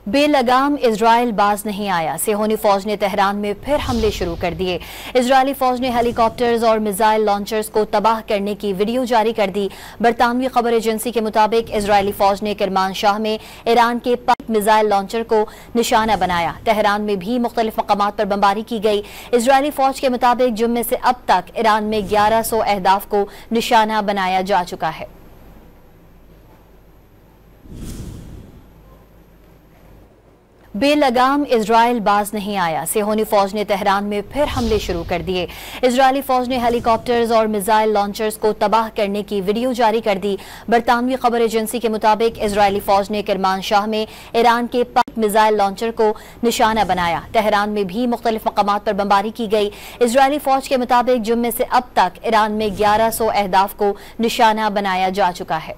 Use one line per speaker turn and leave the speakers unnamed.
बेलगाम Israel बाज नहीं आया। सिहोनी फौज ने तेहरान में फिर हमले शुरू कर दिए। इजरायली फौज ने हेलीकॉप्टर्स और मिसाइल लॉन्चर्स को तबाह करने की वीडियो जारी कर दी। बरतानवी खबर एजेंसी के मुताबिक इजरायली फौज ने किरमानशाह में ईरान के 5 मिसाइल लॉन्चर को निशाना बनाया। तेहरान में भी मुख्तलिफ मकामात पर बमबारी की गई। इजरायली फौज के मुताबिक जुम्मे से अब तक ईरान में 1100 अहदाफ को निशाना बनाया जा चुका है। बेलगाम इजराइल बाज नहीं आया। सिहोनी फौज ने तेहरान में फिर हमले शुरू कर दिए। इजरायली फौज ने हेलीकॉप्टर्स और मिसाइल लॉन्चर्स को तबाह करने की वीडियो जारी कर दी। बरतानवी खबर एजेंसी के मुताबिक इजरायली फौज ने किरमानशाह में ईरान के 5 मिसाइल लॉन्चर को निशाना बनाया। तेहरान में भी मुख्तलिफ मकामात पर बमबारी की गई। इजरायली फौज के मुताबिक जुम्मे से अब तक ईरान में 1100 अहदाफ को निशाना बनाया जा चुका है।